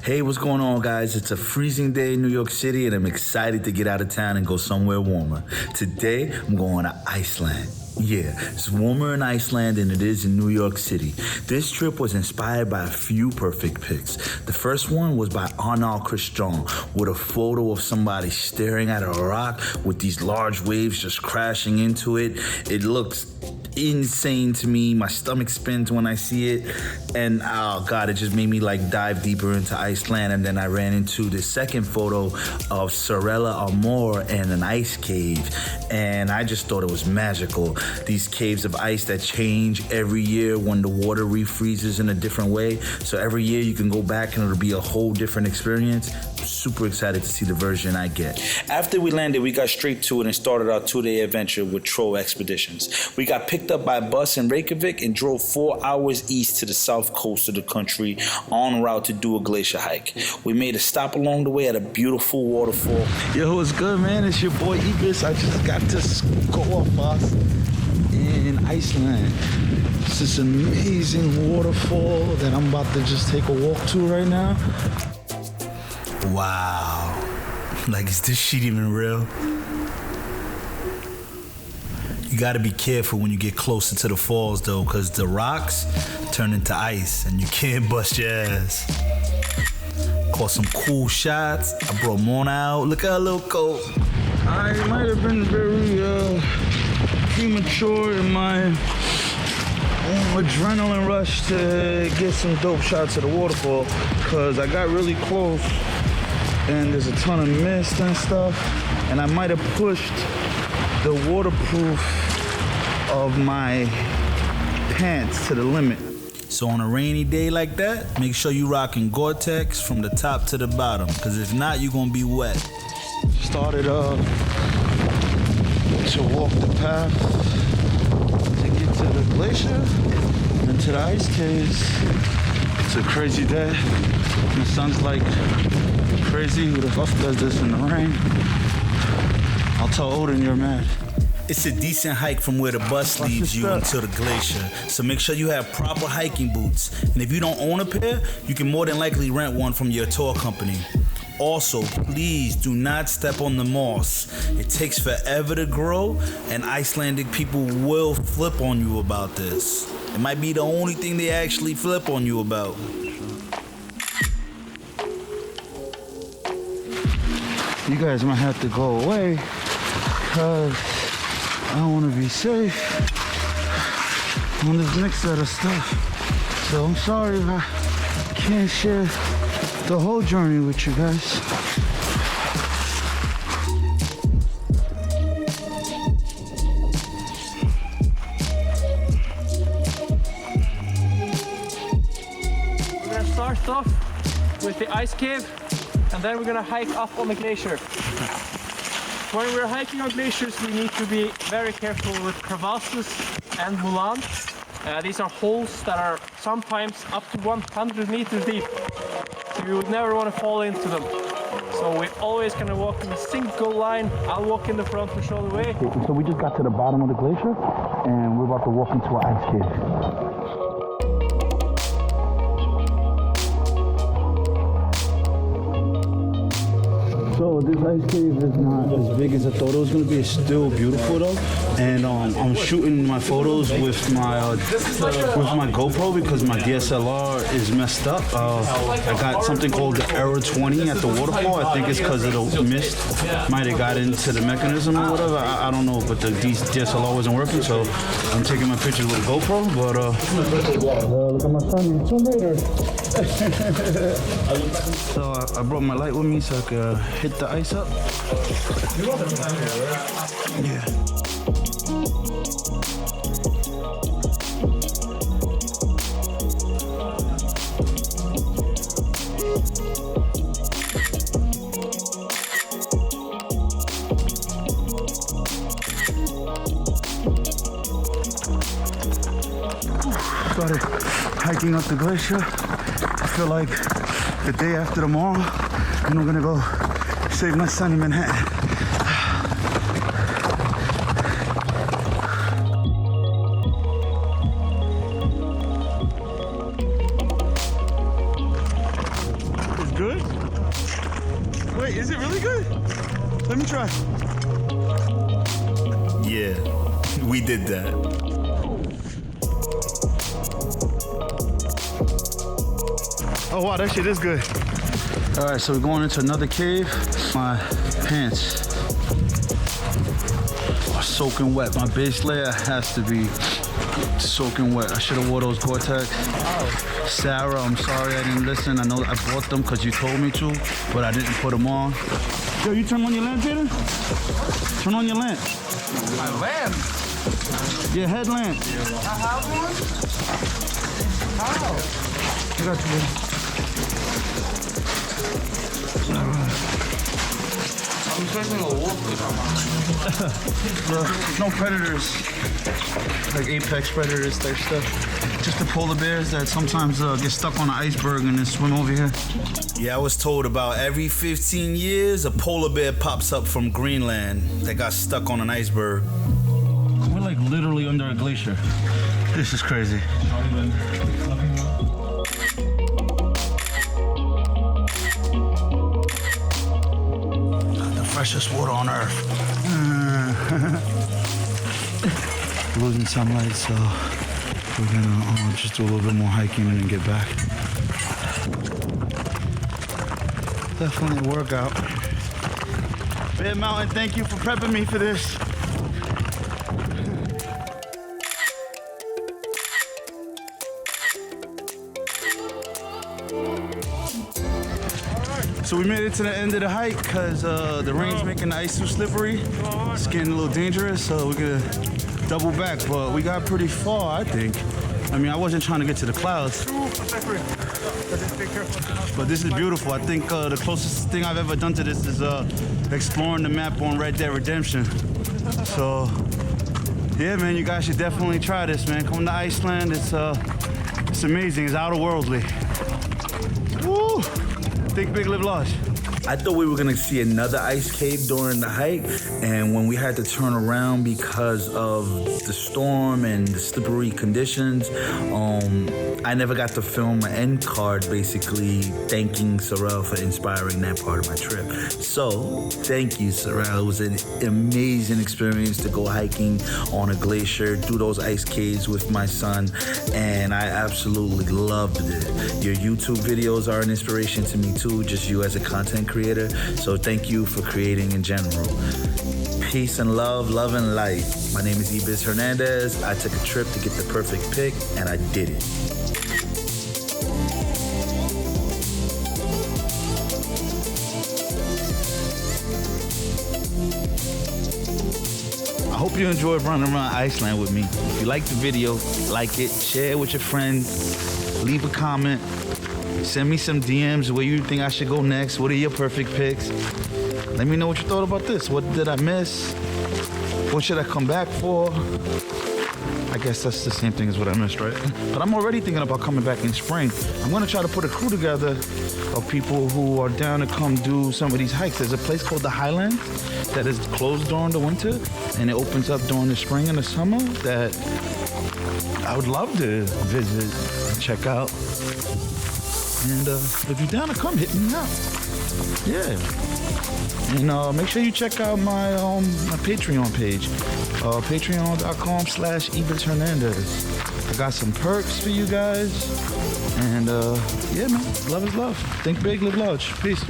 Hey, what's going on, guys? It's a freezing day in New York City, and I'm excited to get out of town and go somewhere warmer. Today, I'm going to Iceland. Yeah, it's warmer in Iceland than it is in New York City. This trip was inspired by a few perfect pics. The first one was by Arnold Christian with a photo of somebody staring at a rock with these large waves just crashing into it. It looks insane to me. My stomach spins when I see it, and oh god, it just made me like dive deeper into Iceland. And then I ran into the second photo of Sorelle Amore and an ice cave, and I just thought it was magical. These caves of ice that change every year when the water refreezes in a different way, so every year you can go back and it'll be a whole different experience. Super excited to see the version I get. After we landed, we got straight to it and started our 2-day adventure with Troll Expeditions. We got picked up by a bus in Reykjavik and drove 4 hours east to the south coast of the country en route to do a glacier hike. We made a stop along the way at a beautiful waterfall. Yo, what's good, man? It's your boy Ebis. I just got to Skully in Iceland. It's this amazing waterfall that I'm about to just take a walk to right now. Wow. Like, is this shit even real? You gotta be careful when you get closer to the falls though, cause the rocks turn into ice and you can't bust your ass. Caught some cool shots. I brought Mona out. Look at her little coat. I might have been very premature in my adrenaline rush to get some dope shots of the waterfall, cause I got really close and there's a ton of mist and stuff, and I might have pushed the waterproof of my pants to the limit. So on a rainy day like that, make sure you rocking Gortex from the top to the bottom, cause if not, you're gonna be wet. Started to walk the path to get to the glacier and to the ice caves. It's a crazy day. The sun's like crazy. Who the fuck does this in the rain? I'll tell Odin you're mad. It's a decent hike from where the bus leaves you until the glacier, so make sure you have proper hiking boots. And if you don't own a pair, you can more than likely rent one from your tour company. Also, please do not step on the moss. It takes forever to grow, and Icelandic people will flip on you about this. It might be the only thing they actually flip on you about. You guys might have to go away, because I don't want to be safe on this next set of stuff. So I'm sorry if I can't share the whole journey with you guys. We're gonna start off with the ice cave, and then we're gonna hike up on the glacier. When we're hiking on glaciers, we need to be very careful with crevasses and moulin. These are holes that are sometimes up to 100 meters deep. So you would never want to fall into them. So we're always gonna walk in a single line. I'll walk in the front to show the way. So we just got to the bottom of the glacier, and we're about to walk into an ice cave. So this ice cave is not as big as I thought it was gonna be. It's still beautiful though, and I'm shooting my photos with my GoPro because my DSLR is messed up. I got something called the error 20 at the waterfall. I think it's because of the mist might have got into the mechanism or whatever. I don't know, but the DSLR wasn't working, so I'm taking my pictures with a GoPro. But look at my son, he's 2 meters. So I brought my light with me so I could hit the ice up. Yeah. Started hiking up the glacier. I feel like the day after tomorrow, and I'm gonna go save my son in Manhattan. good? Wait, is it really good? Let me try. Yeah, we did that. Oh wow, that shit is good. All right, so we're going into another cave. My pants are soaking wet. My base layer has to be soaking wet. I should have wore those Gortex. Sarah, I'm sorry I didn't listen. I know I bought them because you told me to, but I didn't put them on. Yo, you turn on your lamp, Jaden? Turn on your lamp. My lamp? Your headlamp. I have one? How? I got you, baby. I'm expecting a wolf to come out. No predators. Like apex predators type stuff. Just the polar bears that sometimes get stuck on an iceberg and then swim over here. Yeah, I was told about every 15 years, a polar bear pops up from Greenland that got stuck on an iceberg. We're like literally under a glacier. This is crazy. The freshest water on earth. Losing sunlight, so we're gonna just do a little bit more hiking and then get back. Definitely a workout. Bear Mountain, thank you for prepping me for this. So we made it to the end of the hike because the rain's making the ice too slippery. It's getting a little dangerous, so we're gonna double back. But we got pretty far, I think. I mean, I wasn't trying to get to the clouds. But this is beautiful. I think the closest thing I've ever done to this is exploring the map on Red Dead Redemption. So, yeah, man, you guys should definitely try this, man. Come to Iceland. It's amazing. It's outer-worldly. Woo! Think big, live large. I thought we were gonna see another ice cave during the hike, and when we had to turn around because of the storm and the slippery conditions, I never got to film an end card basically thanking Sorelle for inspiring that part of my trip. So, thank you, Sorelle. It was an amazing experience to go hiking on a glacier, do those ice caves with my son, and I absolutely loved it. Your YouTube videos are an inspiration to me too, just you as a content creator. So thank you for creating in general. Peace and love, love and light. My name is Ebis Hernandez. I took a trip to get the perfect pic, and I did it. I hope you enjoyed running around Iceland with me. If you liked the video, like it, share it with your friends, leave a comment. Send me some DMs where you think I should go next. What are your perfect pics? Let me know what you thought about this. What did I miss? What should I come back for? I guess that's the same thing as what I missed, right? But I'm already thinking about coming back in spring. I'm gonna try to put a crew together of people who are down to come do some of these hikes. There's a place called the Highlands that is closed during the winter and it opens up during the spring and the summer that I would love to visit and check out. And if you're down to come, hit me up. Yeah. And make sure you check out my my Patreon page. Patreon.com/EbisHernandez. I got some perks for you guys. And yeah, man, love is love. Think big, live large. Peace.